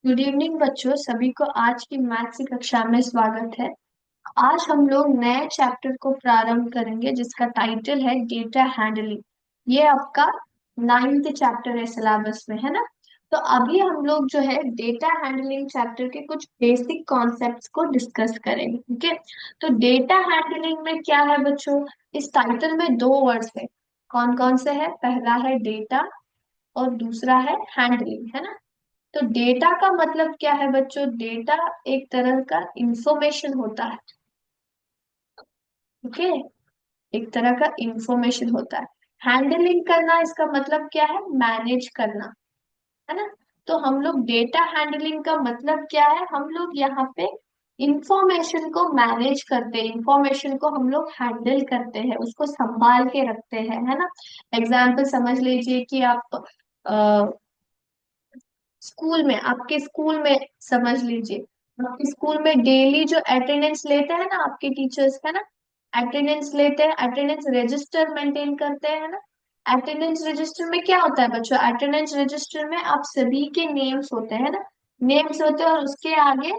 Good evening बच्चों, सभी को आज की मैथ्स की कक्षा में स्वागत है। आज हम लोग नए चैप्टर को प्रारंभ करेंगे जिसका टाइटल है डेटा हैंडलिंग। ये आपका नाइन्थ चैप्टर है सिलेबस में, है ना। तो अभी हम लोग जो है डेटा हैंडलिंग चैप्टर के कुछ बेसिक कॉन्सेप्ट्स को डिस्कस करेंगे। ठीक है। तो डेटा हैंडलिंग में क्या है बच्चों, इस टाइटल में दो वर्ड्स है। कौन कौन से है? पहला है डेटा और दूसरा है हैंडलिंग, है ना। तो डेटा का मतलब क्या है बच्चों? डेटा एक तरह का इंफॉर्मेशन होता है। ओके, एक तरह का इंफॉर्मेशन होता है। हैंडलिंग करना, इसका मतलब क्या है? मैनेज करना, है ना। तो हम लोग डेटा हैंडलिंग का मतलब क्या है? हम लोग यहाँ पे इंफॉर्मेशन को मैनेज करते हैं, इंफॉर्मेशन को हम लोग हैंडल करते हैं, उसको संभाल के रखते हैं, है ना। एग्जाम्पल समझ लीजिए कि आप स्कूल में, आपके स्कूल में समझ लीजिए, आपके स्कूल में डेली जो अटेंडेंस लेते हैं ना आपके टीचर्स, है ना। अटेंडेंस लेते हैं, अटेंडेंस रजिस्टर मेंटेन करते हैं, है ना। अटेंडेंस रजिस्टर में क्या होता है बच्चों? अटेंडेंस रजिस्टर में आप सभी के नेम्स होते हैं ना, नेम्स होते हैं और उसके आगे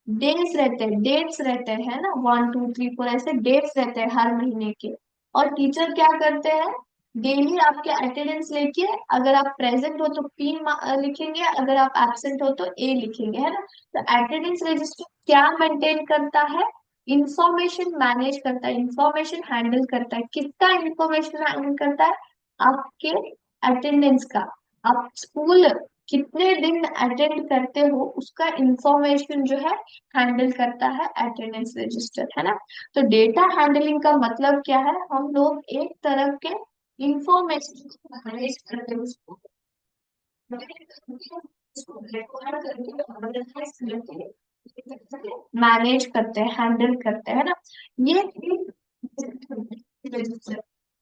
डेज रहते हैं, डेट्स रहते हैं ना, 1 2 3 4 ऐसे डेट्स रहते हैं हर महीने के। और टीचर क्या करते हैं? डेली आपके अटेंडेंस लेके, अगर आप प्रेजेंट हो तो पी लिखेंगे, अगर आप एब्सेंट हो तो ए लिखेंगे, है ना। तो अटेंडेंस रजिस्टर क्या मेंटेन करता है? इंफॉर्मेशन मैनेज करता है, इंफॉर्मेशन हैंडल करता है। किसका इंफॉर्मेशन हैंडल करता है? आपके अटेंडेंस का। आप स्कूल कितने दिन अटेंड करते हो उसका इंफॉर्मेशन जो है हैंडल करता है अटेंडेंस रजिस्टर, है ना। तो डेटा हैंडलिंग का मतलब क्या है? हम लोग एक तरह के इंफॉर्मेशन को मैनेज करते हैं, उसको मैनेज करते हैं, हैंडल करते हैं ना। ये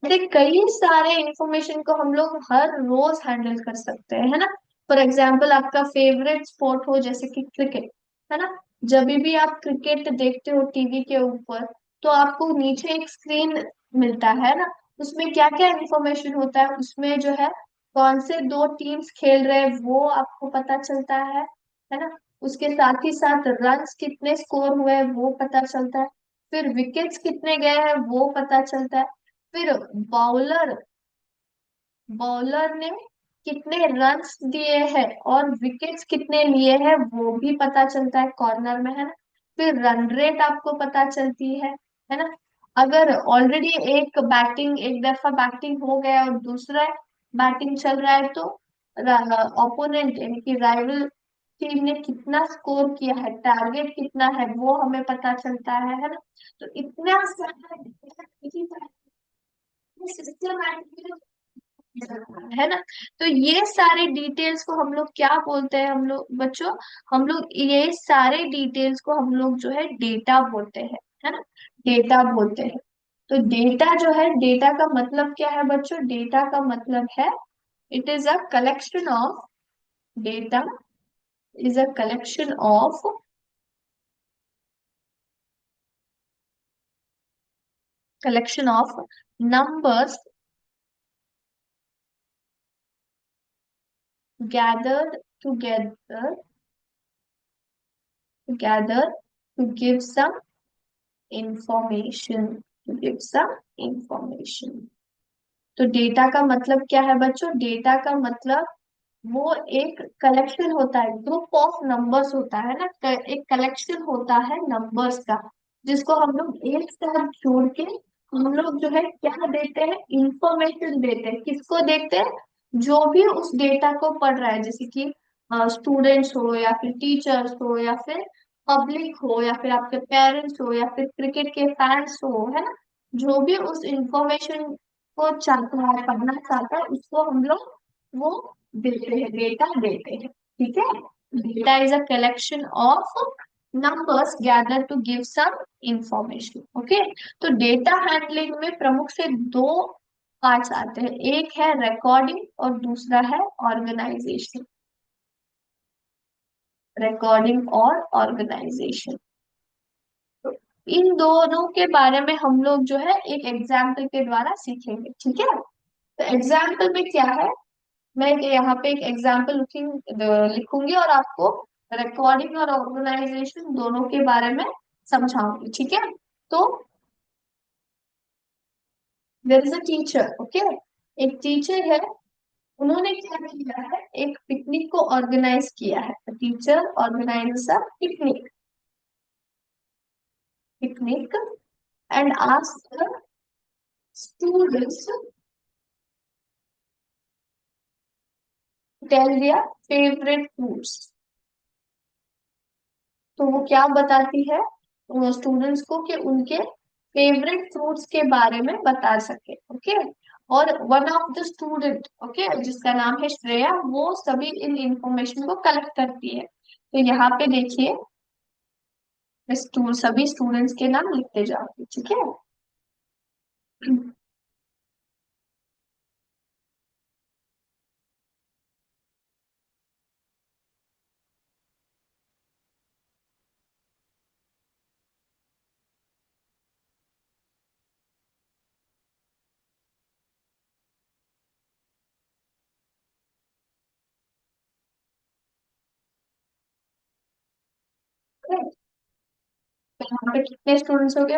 ऐसे कई सारे इंफॉर्मेशन को हम लोग हर रोज हैंडल कर सकते हैं, है ना। फॉर एग्जाम्पल आपका फेवरेट स्पोर्ट हो जैसे कि क्रिकेट, है ना। जब भी आप क्रिकेट देखते हो टीवी के ऊपर, तो आपको नीचे एक स्क्रीन मिलता है ना। उसमें क्या क्या इंफॉर्मेशन होता है? उसमें जो है कौन से दो टीम्स खेल रहे हैं वो आपको पता चलता है ना। उसके साथ ही साथ रन्स कितने स्कोर हुए हैं वो पता चलता है। फिर विकेट्स कितने गए हैं वो पता चलता है। फिर बॉलर बॉलर ने कितने रन्स दिए हैं और विकेट्स कितने लिए हैं वो भी पता चलता है कॉर्नर में, है ना। फिर रन रेट आपको पता चलती है ना। अगर ऑलरेडी एक दफा बैटिंग हो गया और दूसरा बैटिंग चल रहा है तो ओपोनेंट यानी कि राइवल टीम ने कितना स्कोर किया है, टारगेट कितना है वो हमें पता चलता है ना। तो इतना सारा सिस्टमैटिक, है ना। तो ये सारे डिटेल्स को हम लोग क्या बोलते हैं? हम लोग बच्चों, हम लोग ये सारे डिटेल्स को हम लोग जो है डेटा बोलते हैं, है ना। डेटा बोलते हैं। तो डेटा जो है, डेटा का मतलब क्या है बच्चों? डेटा का मतलब है it is a collection of, data is a collection of numbers gathered together together to give some information, to give some information। तो डेटा का मतलब क्या है बच्चों? डेटा का मतलब वो एक कलेक्शन होता है, ग्रुप ऑफ नंबर्स होता है ना, एक कलेक्शन होता है नंबर्स का, जिसको हम लोग एक साथ जोड़ के हम लोग जो है क्या देते हैं? इंफॉर्मेशन देते हैं। किसको देते हैं? जो भी उस डेटा को पढ़ रहा है, जैसे कि स्टूडेंट्स हो या फिर टीचर्स हो या फिर पब्लिक हो या फिर आपके पेरेंट्स हो या फिर क्रिकेट के फैंस हो, है ना। जो भी उस इंफॉर्मेशन को चाहता है, पढ़ना चाहता है, उसको हम लोग वो देते हैं, डेटा देते हैं। ठीक है। Data is a collection of numbers gather to give some information. Okay. तो डेटा हैंडलिंग में प्रमुख से दो पार्ट्स आते हैं, एक है रिकॉर्डिंग और दूसरा है ऑर्गेनाइजेशन। रिकॉर्डिंग और ऑर्गेनाइजेशन, तो इन दोनों के बारे में हम लोग जो है एक एग्जाम्पल के द्वारा सीखेंगे। ठीक है। तो एग्जाम्पल में क्या है, मैं यहाँ पे एक एग्जाम्पल लिखूंगी और आपको रिकॉर्डिंग और ऑर्गेनाइजेशन दोनों के बारे में समझाऊंगी, ठीक है। तो there is a teacher, okay, एक टीचर है, उन्होंने क्या किया है, एक पिकनिक को ऑर्गेनाइज किया है। Teacher organise a picnic, picnic and asked the students tell their favourite foods. तो वो क्या बताती है स्टूडेंट्स को कि उनके फेवरेट फ्रूट्स के बारे में बता सके, ओके। और one of the student, okay, जिसका नाम है श्रेया, वो सभी इन इंफॉर्मेशन को कलेक्ट करती है। तो यहाँ पे देखिए, सभी स्टूडेंट्स के नाम लिखते जाओगे, ठीक है। तो यहाँ पे कितने स्टूडेंट्स हो गए,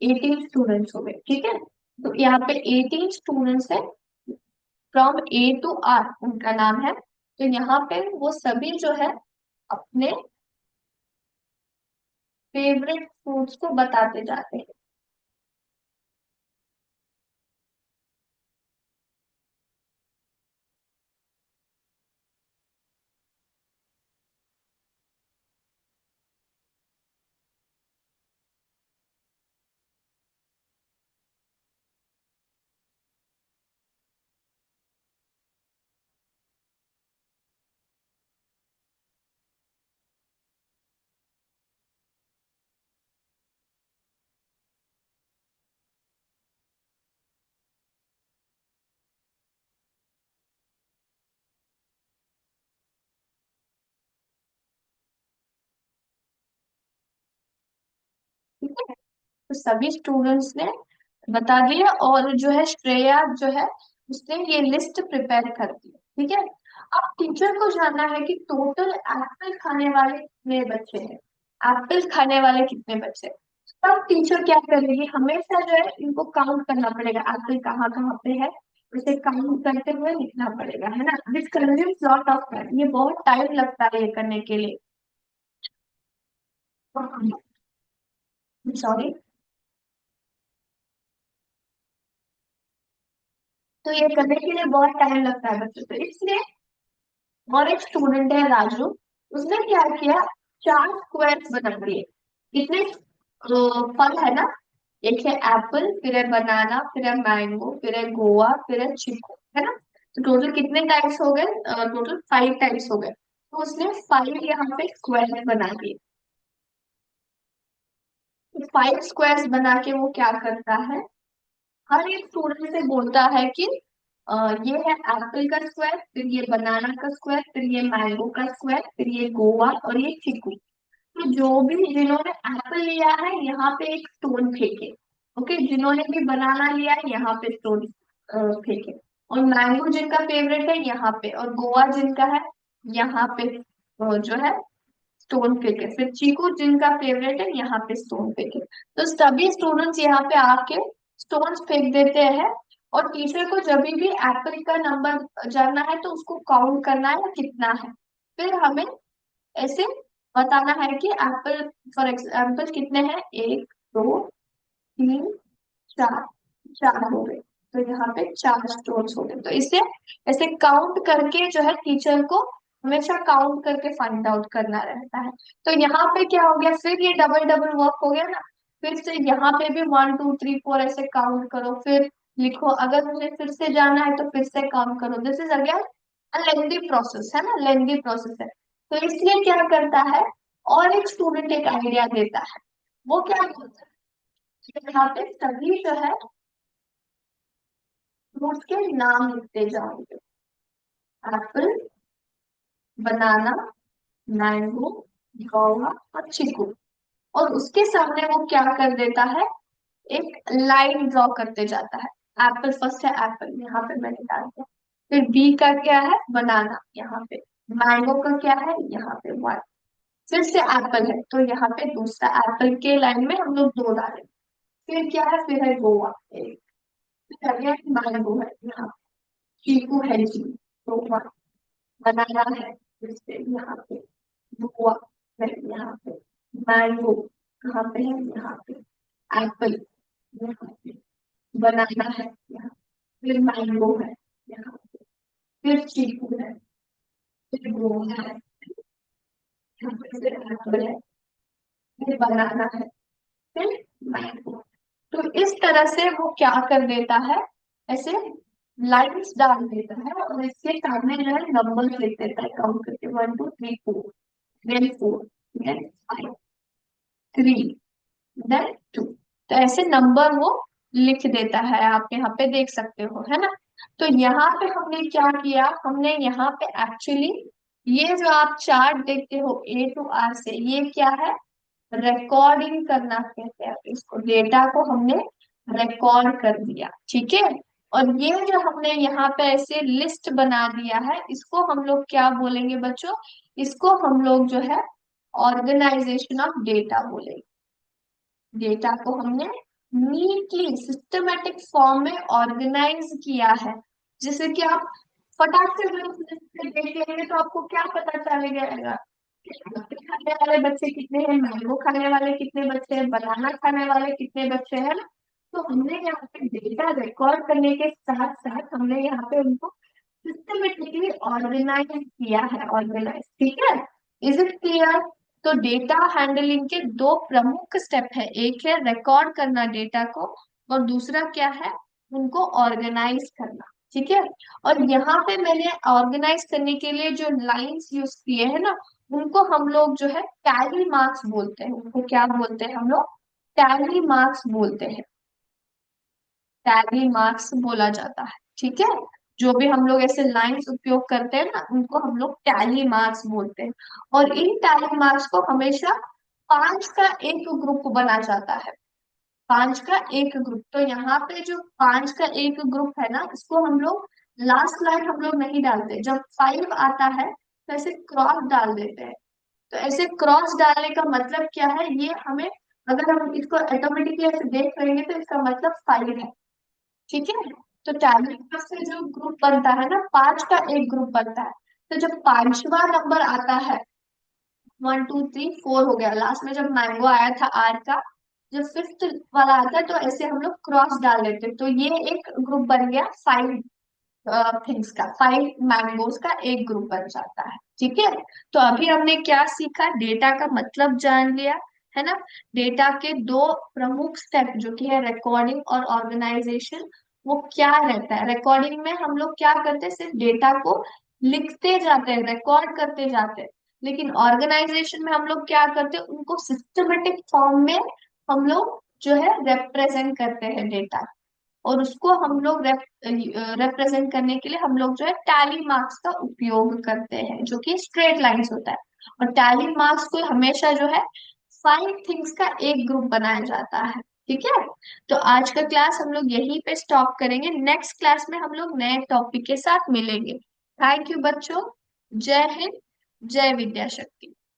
18 स्टूडेंट्स हो गए, ठीक है। तो यहाँ पे 18 स्टूडेंट्स है, फ्रॉम ए टू आर उनका नाम है। तो यहाँ पे वो सभी जो है अपने फेवरेट फूड्स को बताते जाते हैं। ठीक है, तो सभी स्टूडेंट्स ने बता दिया, और जो है श्रेया जो है उसने ये लिस्ट प्रिपेयर कर दी, ठीक है। अब टीचर को जानना है कि टोटल एप्पल खाने वाले कितने बच्चे हैं, एप्पल खाने वाले कितने बच्चे हैं। तब टीचर क्या करेगी, हमेशा जो है इनको काउंट करना पड़ेगा, एप्पल कहाँ कहाँ पे है, उसे काउंट करते हुए लिखना पड़ेगा, है ना। This consumes lot of time, ये बहुत टाइम लगता है ये करने के लिए। सॉरी। तो ये करने के लिए बहुत टाइम लगता है बच्चों को, इसलिए। और एक स्टूडेंट है राजू, उसने क्या किया, 4 स्क्वायर्स बना दिए। कितने फल है ना, एक है एप्पल, फिर है बनाना, फिर है मैंगो, फिर है गोवा, फिर है चीकू, है ना। तो टोटल कितने टाइप्स हो गए, टोटल 5 टाइप्स हो गए। तो उसने 5 यहाँ पे स्क्वायर बना दिए। तो 5 स्क्वायर्स बना के वो क्या करता है, हर एक स्टूडेंट से बोलता है कि ये है एप्पल का स्क्वायर, फिर ये बनाना का स्क्वायर, फिर ये मैंगो का स्क्वायर, फिर ये गोवा और ये चीकू। तो जो भी जिन्होंने एप्पल लिया है यहाँ पे एक स्टोन फेंके, ओके, जिन्होंने भी बनाना लिया है यहाँ पे स्टोन फेंके, और मैंगो जिनका फेवरेट है यहाँ पे, और गोवा जिनका है यहाँ पे जो है स्टोन फेंके, फिर चीकू जिनका फेवरेट है यहाँ पे स्टोन फेंके। तो सभी स्टूडेंट्स यहाँ पे आके स्टोन्स फेंक देते हैं, और टीचर को जब भी एप्पल का नंबर जानना है तो उसको काउंट करना है कितना है, फिर हमें ऐसे बताना है कि एप्पल, फॉर एग्जाम्पल कितने हैं, 1 2 3 4, 4 हो गए। तो यहाँ पे 4 स्टोन्स हो गए। तो इसे ऐसे काउंट करके जो है टीचर को हमेशा काउंट करके फाइंड आउट करना रहता है। तो यहाँ पे क्या हो गया, फिर ये डबल डबल वर्क हो गया ना। फिर से यहाँ पे भी 1 2 3 4 ऐसे काउंट करो, फिर लिखो, अगर मुझे फिर से जाना है तो फिर से काउंट करो। This is again lengthy process, है ना, लेंदी प्रोसेस है। तो इसलिए क्या करता है, और एक स्टूडेंट एक आइडिया देता है, वो क्या बोलता है कि यहाँ पे सभी जो है फ्रूट्स के नाम लिखते जाओगे, एप्पल, बनाना, मैंगो, गुआवा और चीकू। और उसके सामने वो क्या कर देता है, एक लाइन ड्रॉ करते जाता है। एप्पल फर्स्ट है, एप्पल यहाँ पे मैंने डाल दिया। फिर बी का क्या है, बनाना यहाँ पे। मैंगो का क्या है, यहाँ पे वन। फिर से एप्पल है तो यहाँ पे दूसरा एप्पल के लाइन में हम लोग दो डालें। फिर क्या है, फिर है गोवा एक। फिर अगेन मैंगो है यहाँ। चीकू है जी, तो वन। बनाना है फिर से यहाँ पे। गोवा है यहाँ पे। मैंगो कहाँ पे है, यहाँ पे। एप्पल यहाँ पे। बनाना है यहाँ। फिर मैंगो है यहाँ पे। फिर चीकू है। फिर गोवा है यहाँ पे। फिर एप्पल है। फिर बनाना है। फिर मैंगो। तो इस तरह से वो क्या कर देता है, ऐसे लाइंस डाल देता है और इसके सामने जो है नंबर्स लिख देता है काउंट करके, 1 2 3 4, देन 4, देन 5, 3, देन 2। तो ऐसे नंबर वो लिख देता है, आप यहाँ पे देख सकते हो, है ना। तो यहाँ पे हमने क्या किया, हमने यहाँ पे एक्चुअली ये जो आप चार्ट देखते हो A to R से, ये क्या है, रिकॉर्डिंग करना कहते हैं इसको। डेटा को हमने रिकॉर्ड कर दिया, ठीक है। और ये जो हमने यहाँ पे ऐसे लिस्ट बना दिया है, इसको हम लोग क्या बोलेंगे बच्चों, इसको हम लोग जो है ऑर्गेनाइजेशन ऑफ डेटा बोलेंगे। डेटा को हमने नीटली सिस्टमेटिक फॉर्म में ऑर्गेनाइज किया है। जैसे कि आप फटाक से अगर उस लिस्ट पे देखेंगे तो आपको क्या पता चलेगा कि एप्पल खाने वाले बच्चे कितने हैं, मैंगो खाने वाले कितने बच्चे हैं, बनाना खाने वाले कितने बच्चे हैं ना। तो हमने यहाँ पे डेटा रिकॉर्ड करने के साथ साथ हमने यहाँ पे उनको सिस्टमेटिकली ऑर्गेनाइज किया है, ऑर्गेनाइज, ठीक है। Is it clear. तो डेटा हैंडलिंग के दो प्रमुख स्टेप है, एक है रिकॉर्ड करना डेटा को, और दूसरा क्या है, उनको ऑर्गेनाइज करना, ठीक है। और यहाँ पे मैंने ऑर्गेनाइज करने के लिए जो लाइंस यूज किए हैं ना, उनको हम लोग जो है टैली मार्क्स बोलते हैं। उनको क्या बोलते हैं हम लोग, टैली मार्क्स बोलते हैं। टैली मार्क्स बोला जाता है, ठीक है। जो भी हम लोग ऐसे लाइंस उपयोग करते हैं ना, उनको हम लोग टैली मार्क्स बोलते हैं। और इन टैली मार्क्स को हमेशा 5 का एक ग्रुप बना जाता है। 5 का एक ग्रुप, तो यहाँ पे जो 5 का एक ग्रुप है ना, इसको हम लोग लास्ट लाइन हम लोग नहीं डालते। जब 5 आता है तो ऐसे क्रॉस डाल देते हैं। तो ऐसे क्रॉस डालने का मतलब क्या है, ये हमें, अगर हम इसको ऑटोमेटिकली ऐसे देख लेंगे तो इसका मतलब 5 है, ठीक है। तो टैली से जो ग्रुप बनता है ना, 5 का एक ग्रुप बनता है। तो जब पांचवा नंबर आता है, 1 2 3 4 हो गया, लास्ट में जब मैंगो आया था आर का, जब फिफ्थ वाला आता है तो ऐसे हम लोग क्रॉस डाल देते हैं। तो ये एक ग्रुप बन गया 5 थिंग्स का, 5 मैंगोज का एक ग्रुप बन जाता है, ठीक है। तो अभी हमने क्या सीखा, डेटा का मतलब जान लिया, है ना। डेटा के दो प्रमुख स्टेप जो कि है रिकॉर्डिंग और ऑर्गेनाइजेशन, वो क्या रहता है। रिकॉर्डिंग में हम लोग क्या करते हैं, सिर्फ डेटा को लिखते जाते हैं, रिकॉर्ड करते जाते हैं। लेकिन ऑर्गेनाइजेशन में हम लोग क्या करते हैं, उनको सिस्टमेटिक फॉर्म में हम लोग जो है रिप्रेजेंट करते हैं डेटा। और उसको हम लोग रिप्रेजेंट करने के लिए हम लोग जो है टैली मार्क्स का उपयोग करते हैं, जो कि स्ट्रेट लाइंस होता है। और टैली मार्क्स को हमेशा जो है 5 थिंग्स का एक ग्रुप बनाया जाता है, ठीक है। तो आज का क्लास हम लोग यहीं पे स्टॉप करेंगे, नेक्स्ट क्लास में हम लोग नए टॉपिक के साथ मिलेंगे। थैंक यू बच्चों। जय हिंद, जय विद्या शक्ति।